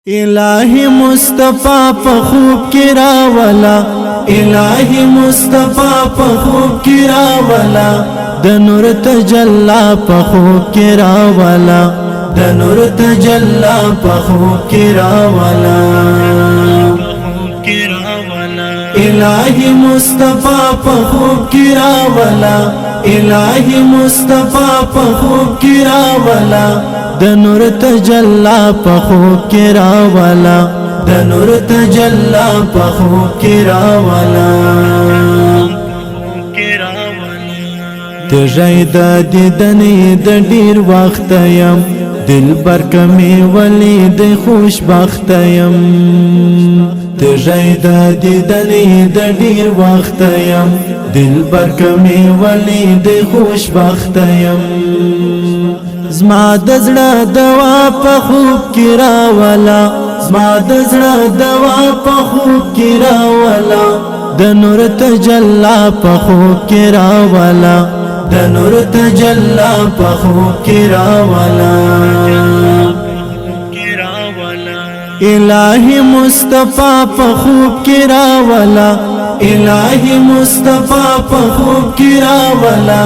الہی مصطفیٰ پا خوب کی راولا الہی مصطفیٰ پا خوب کی راولا د نور تجلا پا خوب کی راولا د نور تجلا پا خوب کی راولا الہی مصطفیٰ پا خوب کی راولا الہی مصطفیٰ پا خوب کی راولا د نور تجلا په خوب کې راولا د نور تجلا په خوب کې راولا د ژوند د دیدنې د ډیر وخت یم دلبر کمی ولی د خوشبخت یم د ژوند د دیدنې د ډیر وخت یم دلبر کمی ولی د خوشبخت یم زما د زړه دوا په خوب کې راولا زما د زړه دوا په خوب کې راولا د نور تجلا په خوب کې راولا د نور تجلا په خوب کې راولا الہی مصطفیٰ په خوب کې راولا الہی مصطفیٰ په خوب کې راولا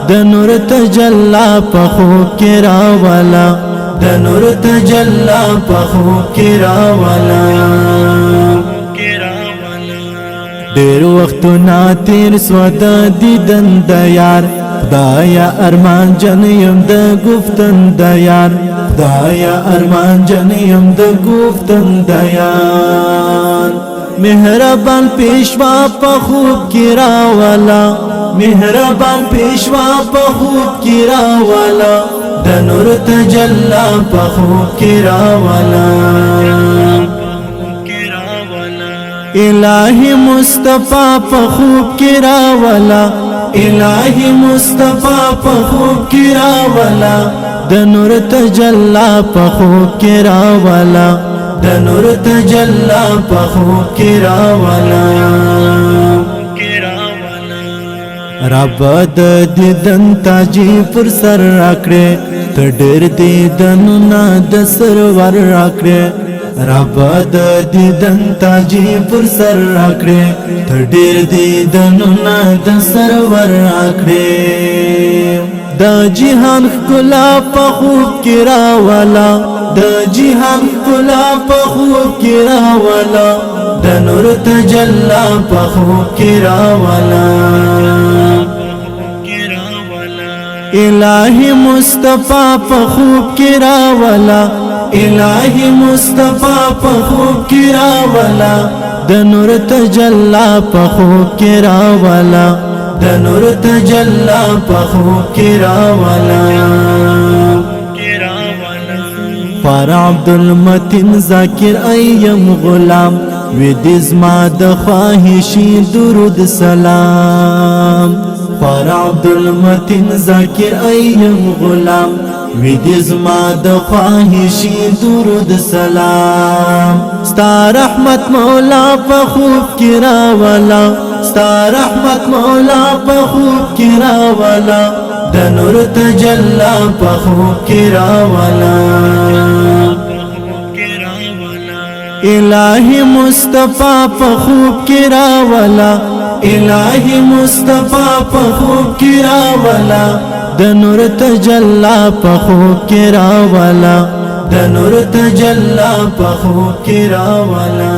د نور تجلا په خوب کې راولا د نور تجلا په خوب کې راولا ډېر وختونه تیر سو د دیدن د یار خدایا ارمان جن یم د گفتن د یار خدایا ارمان جن یم د گفتن د یار مهربان پیشوا په خوب کې راولا مهربان پیشوا په خوب کې راولا د نور تجلا په خوب کې راولا الہی مصطفیٰ په خوب کې راولا الہی مصطفیٰ په خوب کې راولا د نور تجلا په خوب کې راولا د نور تجلا په خوب کې راولا رب د دیدن تاجی پر سر راکړې ته ډېر دیدنونه د سرور راکړې رب د دیدن تاجی پر سر راکړې ته ډېر دیدنونه د سرور راکړې د جهان ښکلا په خوب کې راولا د جهان ښکلا په خوب کې راولا د نور تجلا په خوب کې راولا الہی مصطفیٰ په خوب کې راولا الہی مصطفیٰ په خوب کې راولا د نور تجلا په خوب کې راولا د نور تجلا په خوب کې راولا پر عبدالمتین ذاکر ایم غلام ویدیز ما د خواهشی درود سلام پر عبدالمتین ذاکر ایم غلام ویدیز ما د خواهشی درود سلام ستا رحمت مولا په خوب کې راولا ستا رحمت مولا په خوب کې راولا د نور تجلا په خوب کې راولا الہی مصطفیٰ په خوب کې راولا الہی مصطفیٰ په خوب کې راولا د نور تجلا په خوب کې راولا د نور تجلا په خوب کې راولا